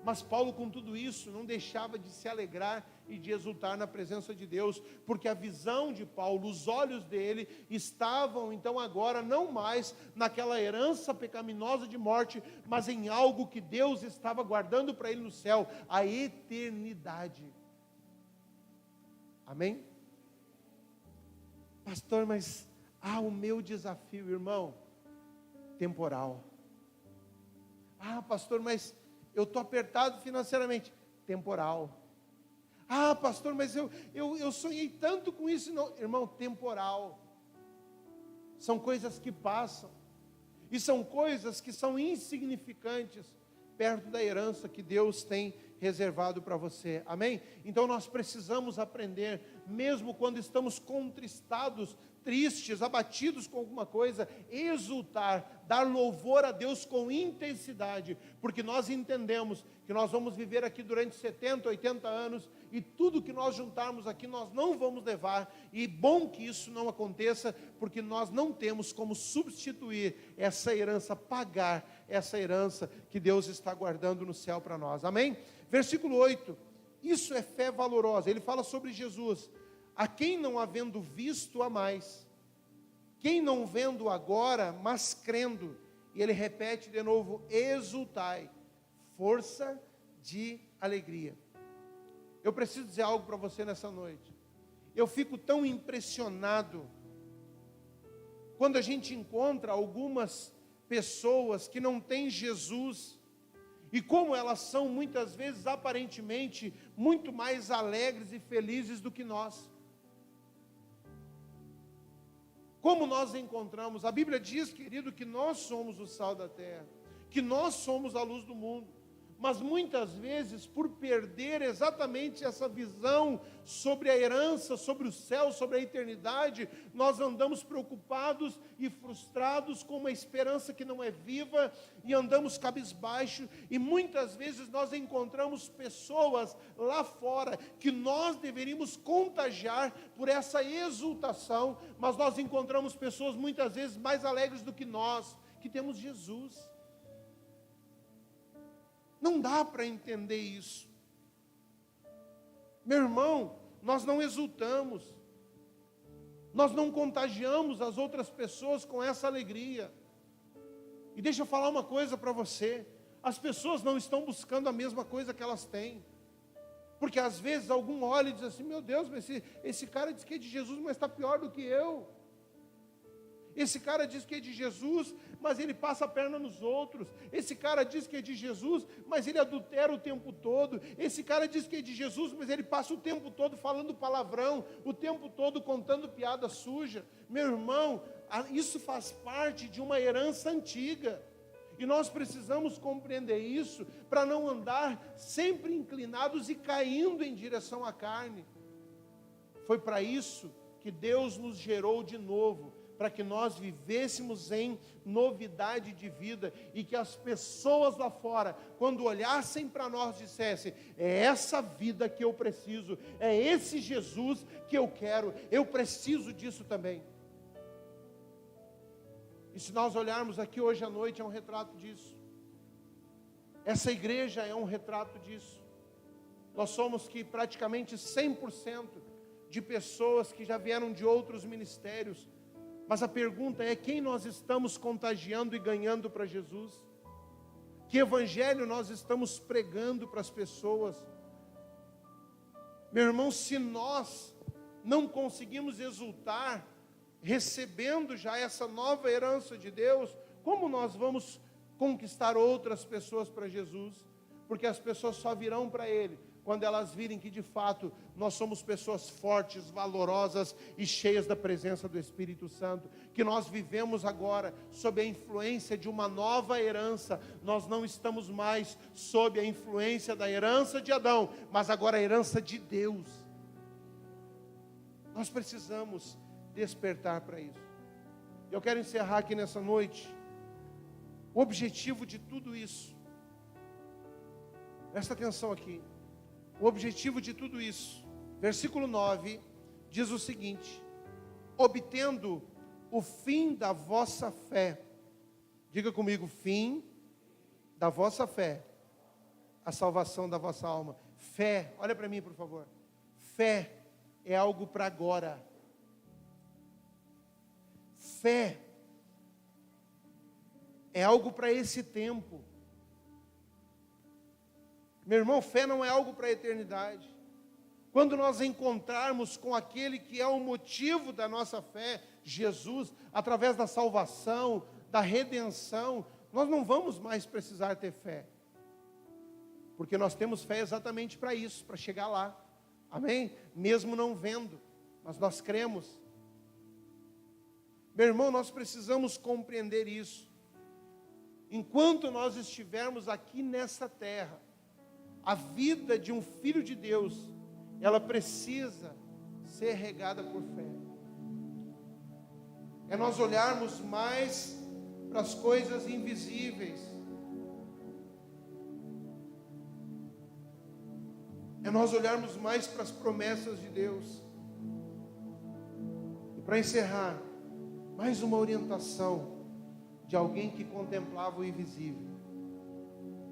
Mas Paulo, com tudo isso, não deixava de se alegrar e de exultar na presença de Deus, porque a visão de Paulo, os olhos dele, estavam então agora não mais naquela herança pecaminosa de morte, mas em algo que Deus estava guardando para ele no céu, a eternidade. Amém? Pastor, mas o meu desafio, irmão, temporal. Pastor, mas eu estou apertado financeiramente, temporal. Pastor, mas eu sonhei tanto com isso. Não, irmão, temporal. São coisas que passam, e são coisas que são insignificantes, perto da herança que Deus tem reservado para você, amém? Então nós precisamos aprender, mesmo quando estamos contristados, tristes, abatidos com alguma coisa, exultar, dar louvor a Deus com intensidade, porque nós entendemos que nós vamos viver aqui durante 70, 80 anos, e tudo que nós juntarmos aqui nós não vamos levar, e bom que isso não aconteça, porque nós não temos como substituir essa herança, pagar essa herança que Deus está guardando no céu para nós, amém? Versículo 8, isso é fé valorosa, ele fala sobre Jesus, a quem não havendo visto a mais, quem não vendo agora, mas crendo, e ele repete de novo, exultai, força de alegria. Eu preciso dizer algo para você nessa noite, eu fico tão impressionado, quando a gente encontra algumas pessoas que não têm Jesus, e como elas são muitas vezes aparentemente muito mais alegres e felizes do que nós. Como nós encontramos, a Bíblia diz, querido, que nós somos o sal da terra, que nós somos a luz do mundo, mas muitas vezes, por perder exatamente essa visão sobre a herança, sobre o céu, sobre a eternidade, nós andamos preocupados e frustrados com uma esperança que não é viva, e andamos cabisbaixo, e muitas vezes nós encontramos pessoas lá fora, que nós deveríamos contagiar por essa exultação, mas nós encontramos pessoas muitas vezes mais alegres do que nós, que temos Jesus. Não dá para entender isso. Meu irmão, nós não exultamos, nós não contagiamos as outras pessoas com essa alegria. E deixa eu falar uma coisa para você: as pessoas não estão buscando a mesma coisa que elas têm, porque às vezes algum olha e diz assim: meu Deus, mas esse cara diz que é de Jesus, mas está pior do que eu. Esse cara diz que é de Jesus, mas ele passa a perna nos outros. Esse cara diz que é de Jesus, mas ele adultera o tempo todo. Esse cara diz que é de Jesus, mas ele passa o tempo todo falando palavrão, o tempo todo contando piada suja. Meu irmão, isso faz parte de uma herança antiga. E nós precisamos compreender isso para não andar sempre inclinados e caindo em direção à carne. Foi para isso que Deus nos gerou de novo, para que nós vivêssemos em novidade de vida, e que as pessoas lá fora, quando olhassem para nós, dissessem: é essa vida que eu preciso, é esse Jesus que eu quero, eu preciso disso também. E se nós olharmos aqui hoje à noite, é um retrato disso. Essa igreja é um retrato disso. Nós somos que praticamente 100% de pessoas que já vieram de outros ministérios. Mas a pergunta é: quem nós estamos contagiando e ganhando para Jesus? Que evangelho nós estamos pregando para as pessoas? Meu irmão, se nós não conseguimos exultar, recebendo já essa nova herança de Deus, como nós vamos conquistar outras pessoas para Jesus? Porque as pessoas só virão para Ele quando elas virem que de fato nós somos pessoas fortes, valorosas e cheias da presença do Espírito Santo, que nós vivemos agora sob a influência de uma nova herança. Nós não estamos mais sob a influência da herança de Adão, mas agora a herança de Deus. Nós precisamos despertar para isso. Eu quero encerrar aqui nessa noite. O objetivo de tudo isso, presta atenção aqui. O objetivo de tudo isso, versículo 9, diz o seguinte: obtendo o fim da vossa fé. Diga comigo: fim da vossa fé, a salvação da vossa alma. Fé, olha para mim por favor. Fé é algo para agora. Fé é algo para esse tempo. Meu irmão, fé não é algo para a eternidade. Quando nós encontrarmos com aquele que é o motivo da nossa fé, Jesus, através da salvação, da redenção, nós não vamos mais precisar ter fé. Porque nós temos fé exatamente para isso, para chegar lá. Amém? Mesmo não vendo, mas nós cremos. Meu irmão, nós precisamos compreender isso. Enquanto nós estivermos aqui nessa terra, a vida de um filho de Deus, ela precisa ser regada por fé. É nós olharmos mais para as coisas invisíveis. É nós olharmos mais para as promessas de Deus. E para encerrar, mais uma orientação de alguém que contemplava o invisível.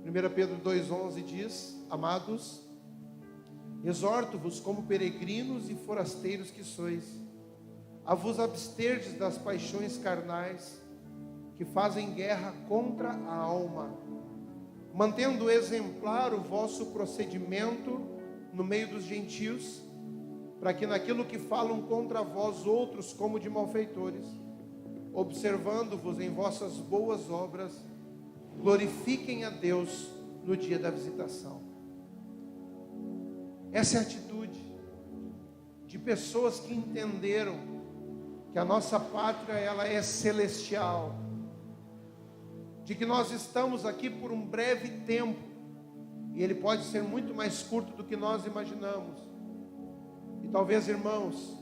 1 Pedro 2,11 diz: amados, exorto-vos como peregrinos e forasteiros que sois, a vos absterdes das paixões carnais, que fazem guerra contra a alma, mantendo exemplar o vosso procedimento no meio dos gentios, para que naquilo que falam contra vós outros como de malfeitores, observando-vos em vossas boas obras, glorifiquem a Deus no dia da visitação. Essa é a atitude de pessoas que entenderam que a nossa pátria, ela é celestial, de que nós estamos aqui por um breve tempo, E ele pode ser muito mais curto do que nós imaginamos. E talvez, irmãos,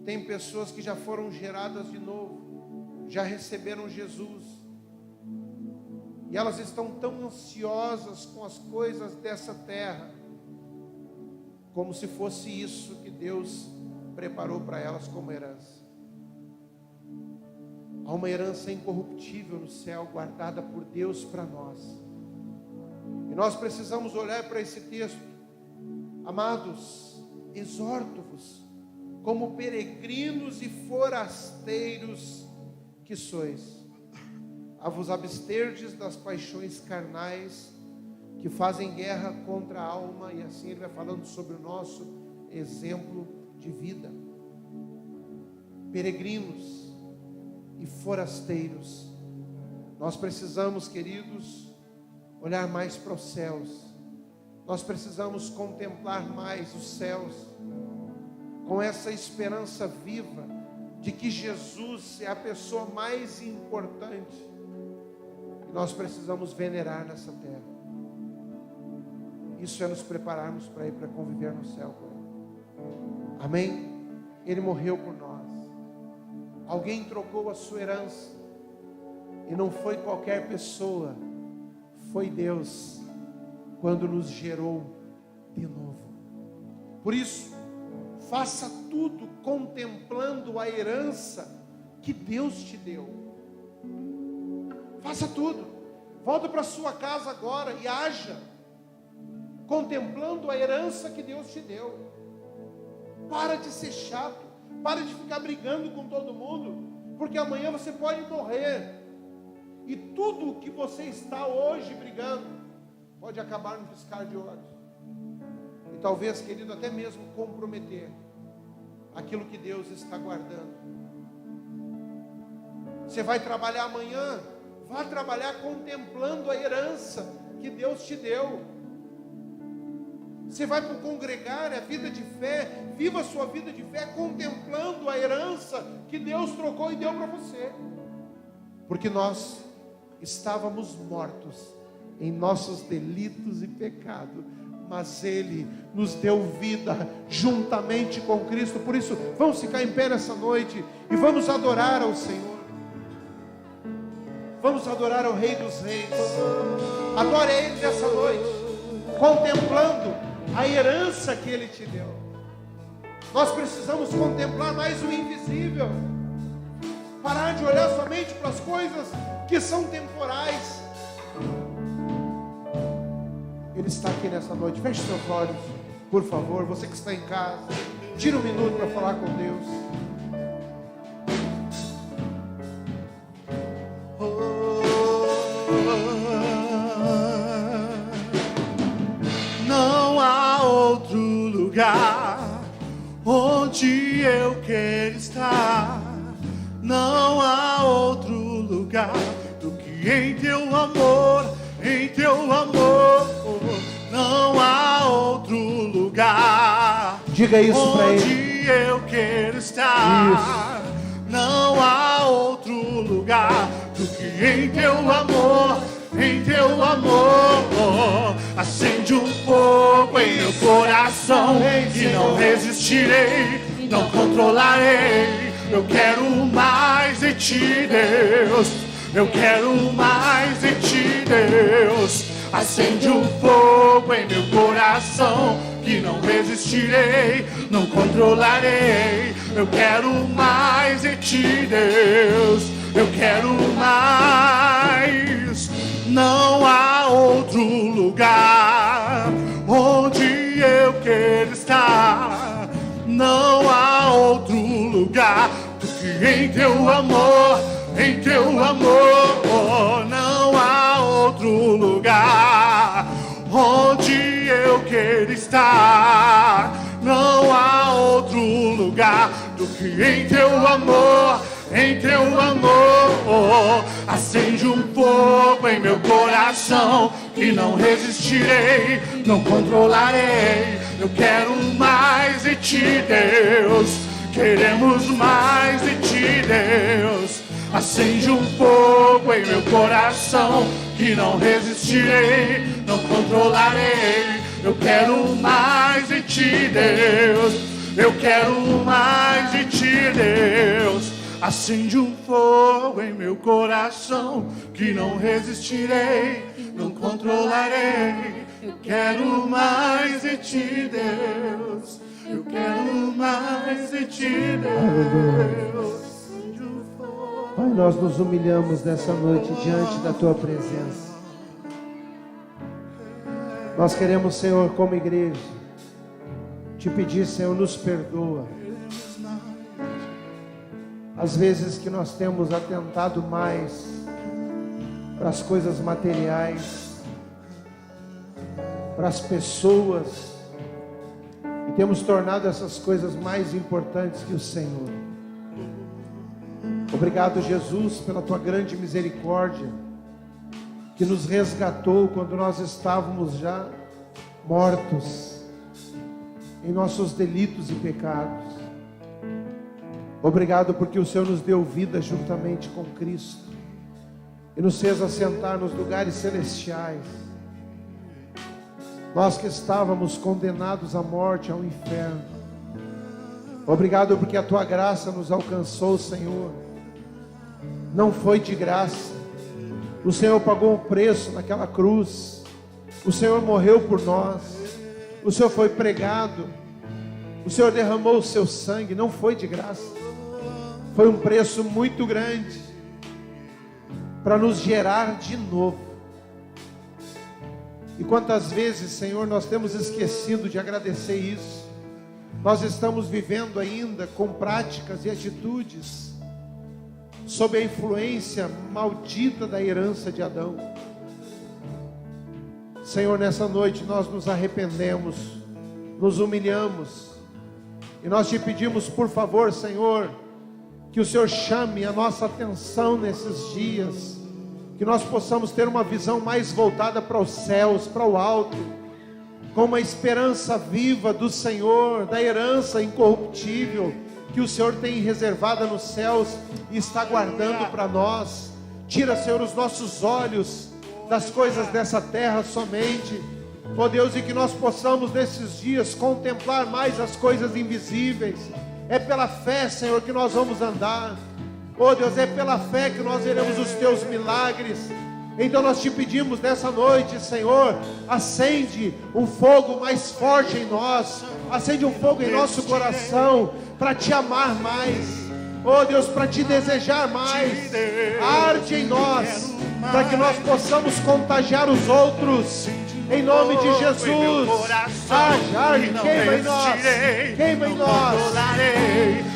tem pessoas que já foram geradas de novo, já receberam Jesus, e elas estão tão ansiosas com as coisas dessa terra, como se fosse isso que Deus preparou para elas como herança. Há uma herança incorruptível no céu, guardada por Deus para nós. E nós precisamos olhar para esse texto. Amados, exorto-vos, como peregrinos e forasteiros que sois, a vos absterdes das paixões carnais que fazem guerra contra a alma. E assim ele vai falando sobre o nosso exemplo de vida. Peregrinos e forasteiros, nós precisamos, queridos, olhar mais para os céus. Nós precisamos contemplar mais os céus, com essa esperança viva de que Jesus é a pessoa mais importante que nós precisamos venerar nessa terra. Isso é nos prepararmos para ir para conviver no céu com Ele. Amém? Ele morreu por nós. Alguém trocou a sua herança, e não foi qualquer pessoa, foi Deus, quando nos gerou de novo. Por isso, faça tudo contemplando a herança que Deus te deu. Faça tudo. Volta para sua casa agora e haja contemplando a herança que Deus te deu. Para de ser chato. Para de ficar brigando com todo mundo, porque amanhã você pode morrer. E tudo que você está hoje brigando pode acabar no piscar de olhos. E talvez, querido, até mesmo comprometer aquilo que Deus está guardando. Você vai trabalhar amanhã, vá trabalhar contemplando a herança que Deus te deu. Você vai para congregar a vida de fé, viva a sua vida de fé contemplando a herança que Deus trocou e deu para você. Porque nós estávamos mortos em nossos delitos e pecados, mas Ele nos deu vida juntamente com Cristo. Por isso, vamos ficar em pé nessa noite e vamos adorar ao Senhor. Vamos adorar ao Rei dos Reis. Adore a Ele nessa noite, contemplando a herança que Ele te deu. Nós precisamos contemplar mais o invisível. Parar de olhar somente para as coisas que são temporais. Ele está aqui nessa noite. Feche seus olhos, por favor. Você que está em casa, tira um minuto para falar com Deus. Não há outro lugar onde eu quero estar. Não há outro lugar do que em teu amor, em teu amor. Não há outro lugar. Diga isso para Ele. Onde eu quero estar. Isso. Não há outro lugar do que em teu amor, em teu amor. Acende um fogo em meu coração e não resistirei, não controlarei. Eu quero mais de ti, Deus. Eu quero mais de ti, Deus. Acende um fogo em meu coração que não resistirei, não controlarei. Eu quero mais de ti, Deus. Eu quero mais. Não há outro lugar onde eu quero estar. Não há outro lugar do que em teu amor, em teu amor. Não há outro lugar onde eu quero estar. Não há outro lugar do que em teu amor, em teu amor. Acende um fogo em meu coração que não resistirei, não controlarei. Eu quero mais de ti, Deus. Queremos mais de ti, Deus. Acende um fogo em meu coração que não resistirei. resistirei, não controlarei. Eu quero mais de ti, Deus. Eu quero mais de ti, Deus. Acende um fogo em meu coração que não resistirei, não controlarei. Eu quero mais de ti, Deus. Eu quero mais de ti, Deus. Acende um fogo. Pai, nós nos humilhamos nessa noite diante da tua presença. Nós queremos, Senhor, como igreja, te pedir, Senhor, nos perdoa. Às vezes que nós temos atentado mais para as coisas materiais, para as pessoas, e temos tornado essas coisas mais importantes que o Senhor. Obrigado, Jesus, pela tua grande misericórdia, que nos resgatou quando nós estávamos já mortos em nossos delitos e pecados. Obrigado porque o Senhor nos deu vida juntamente com Cristo e nos fez assentar nos lugares celestiais. Nós que estávamos condenados à morte, ao inferno. Obrigado porque a tua graça nos alcançou, Senhor. Não foi de graça. O Senhor pagou um preço naquela cruz. O Senhor morreu por nós. O Senhor foi pregado. O Senhor derramou o seu sangue. Não foi de graça. Foi um preço muito grande para nos gerar de novo. E quantas vezes, Senhor, nós temos esquecido de agradecer isso. Nós estamos vivendo ainda com práticas e atitudes sob a influência maldita da herança de Adão. Senhor, nessa noite nós nos arrependemos, nos humilhamos e nós te pedimos, por favor, Senhor, que o Senhor chame a nossa atenção nesses dias, que nós possamos ter uma visão mais voltada para os céus, para o alto, com uma esperança viva do Senhor, da herança incorruptível que o Senhor tem reservada nos céus e está guardando para nós. Tira, Senhor, os nossos olhos das coisas dessa terra somente, ó Deus, e que nós possamos nesses dias contemplar mais as coisas invisíveis. É pela fé, Senhor, que nós vamos andar. Oh Deus, é pela fé que nós veremos os teus milagres. Então nós te pedimos nessa noite, Senhor, acende um fogo mais forte em nós, acende um fogo em nosso coração, para te amar mais, oh Deus, para te desejar mais. Arde em nós, para que nós possamos contagiar os outros. Em nome de Jesus, arde, queima em nós, queima em nós.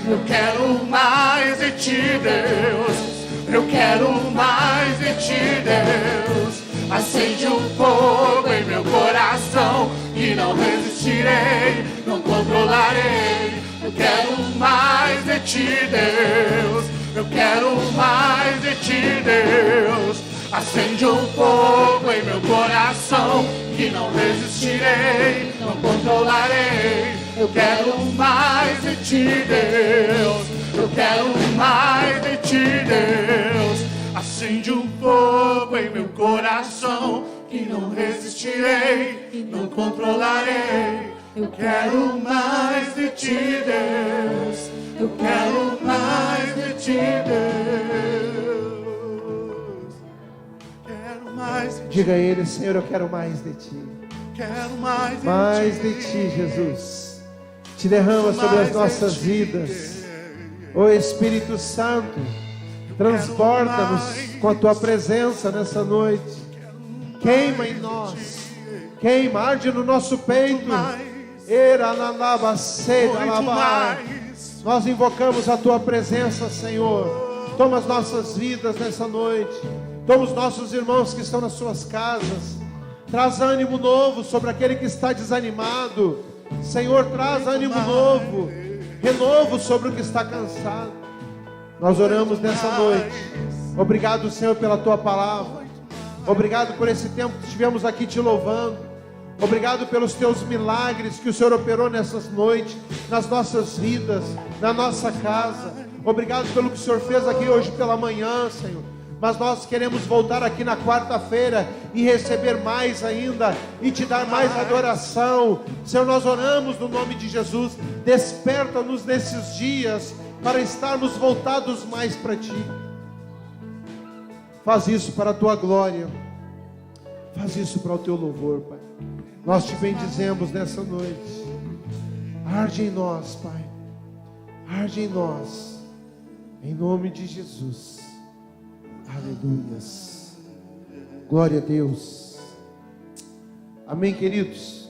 Eu quero mais de ti, Deus. Eu quero mais de ti, Deus. Acende um fogo em meu coração e não resistirei, não controlarei. Eu quero mais de ti, Deus. Eu quero mais de ti, Deus. Acende um fogo em meu coração que não resistirei, não controlarei. Eu quero mais de ti, Deus. Eu quero mais de ti, Deus. Acende um fogo em meu coração que não resistirei, não controlarei. Eu quero mais de ti, Deus. Eu quero mais de ti, Deus. Diga a Ele, Senhor, eu quero mais de ti. Quero mais de ti, Jesus. Te derrama sobre as nossas vidas. Ó Espírito Santo, transborda-nos com a tua presença nessa noite. Queima em nós, queima, arde no nosso peito. Nós invocamos a tua presença, Senhor. Toma as nossas vidas nessa noite. Toma os nossos irmãos que estão nas suas casas. Traz ânimo novo sobre aquele que está desanimado. Senhor, traz ânimo novo, renovo sobre o que está cansado. Nós oramos nessa noite. Obrigado, Senhor, pela tua palavra. Obrigado por esse tempo que estivemos aqui te louvando. Obrigado pelos teus milagres que o Senhor operou nessas noites, nas nossas vidas, na nossa casa. Obrigado pelo que o Senhor fez aqui hoje pela manhã, Senhor. mas nós queremos voltar aqui na quarta-feira e receber mais ainda, e te dar mais adoração. Senhor, nós oramos no nome de Jesus, desperta-nos nesses dias, para estarmos voltados mais para Ti. Faz isso para a Tua glória, faz isso para o Teu louvor, Pai. Nós Te bendizemos nessa noite. Arde em nós, Pai, arde em nós, em nome de Jesus. Aleluias, glória a Deus. Amém, queridos.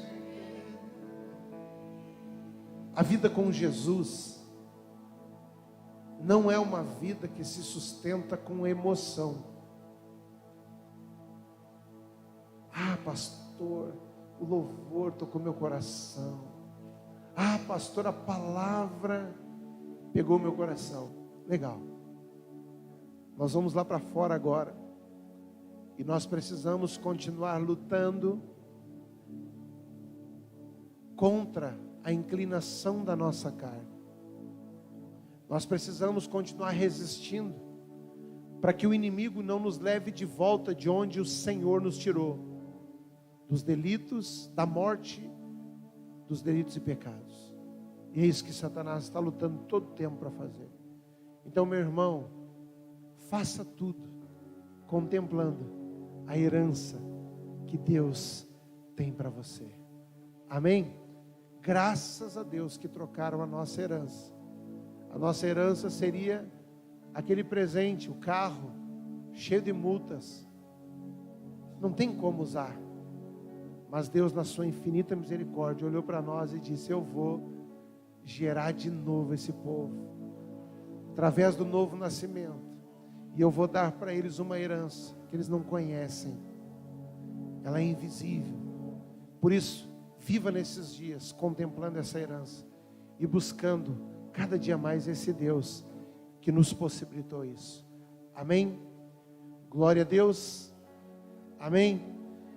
A vida com Jesus não é uma vida que se sustenta com emoção. Ah, pastor, o louvor tocou meu coração. Ah, pastor, a palavra pegou meu coração. Legal. Nós vamos lá para fora agora. E nós precisamos continuar lutando contra a inclinação da nossa carne. Nós precisamos continuar resistindo para que o inimigo não nos leve de volta de onde o Senhor nos tirou, dos delitos, da morte, dos delitos e pecados. E é isso que Satanás está lutando todo o tempo para fazer. Então, meu irmão, faça tudo contemplando a herança que Deus tem para você. Amém? Graças a Deus que trocaram a nossa herança. A nossa herança seria aquele presente, o carro, cheio de multas. Não tem como usar. Mas Deus, na sua infinita misericórdia, olhou para nós e disse: eu vou gerar de novo esse povo, através do novo nascimento. E eu vou dar para eles uma herança que eles não conhecem. Ela é invisível. Por isso, viva nesses dias contemplando essa herança e buscando cada dia mais esse Deus que nos possibilitou isso. Amém? Glória a Deus. Amém?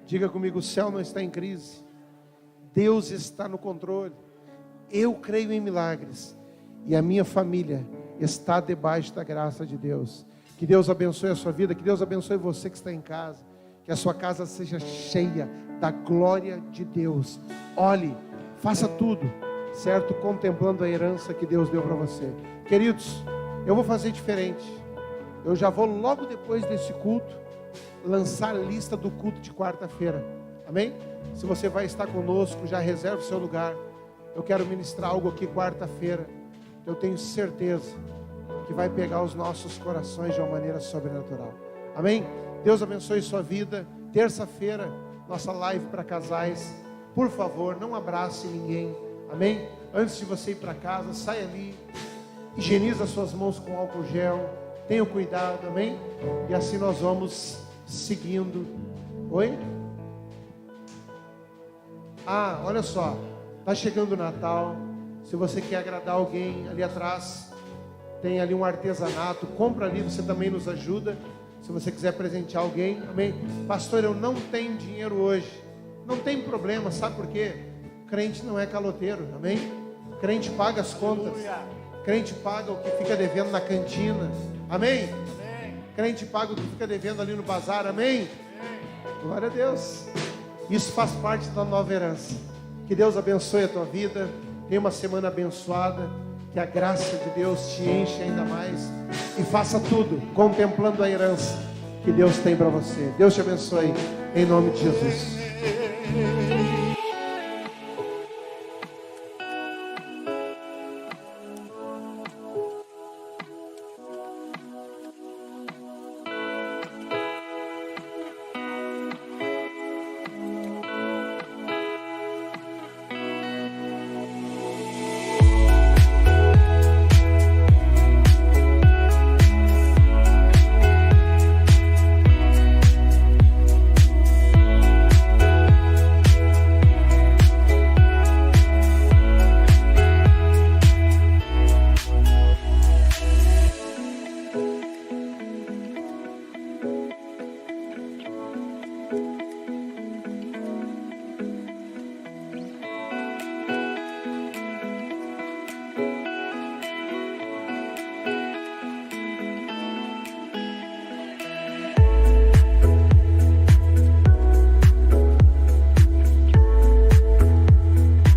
Diga comigo: o céu não está em crise. Deus está no controle. Eu creio em milagres. E a minha família está debaixo da graça de Deus. Que Deus abençoe a sua vida. Que Deus abençoe você que está em casa. Que a sua casa seja cheia da glória de Deus. Olhe, faça tudo, certo? Contemplando a herança que Deus deu para você. Queridos, eu vou fazer diferente. Eu já vou logo depois desse culto lançar a lista do culto de quarta-feira. Amém? Se você vai estar conosco, já reserva o seu lugar. Eu quero ministrar algo aqui quarta-feira. Eu tenho certeza que vai pegar os nossos corações de uma maneira sobrenatural. Amém? Deus abençoe sua vida. Terça-feira, nossa live para casais. Por favor, não abrace ninguém. Amém? Antes de você ir para casa, sai ali, higieniza suas mãos com álcool gel. Tenha cuidado, amém? E assim nós vamos seguindo. Oi? Ah, olha só, está chegando o Natal. Se você quer agradar alguém, ali atrás tem ali um artesanato. Compra ali, você também nos ajuda. Se você quiser presentear alguém, amém? Pastor, eu não tenho dinheiro hoje. Não tem problema, sabe por quê? Crente não é caloteiro, amém? Crente paga as contas. Crente paga o que fica devendo na cantina, amém? Crente paga o que fica devendo ali no bazar, amém? Glória a Deus. Isso faz parte da nova herança. Que Deus abençoe a tua vida. Tenha uma semana abençoada. Que a graça de Deus te enche ainda mais. E faça tudo contemplando a herança que Deus tem para você. Deus te abençoe em nome de Jesus.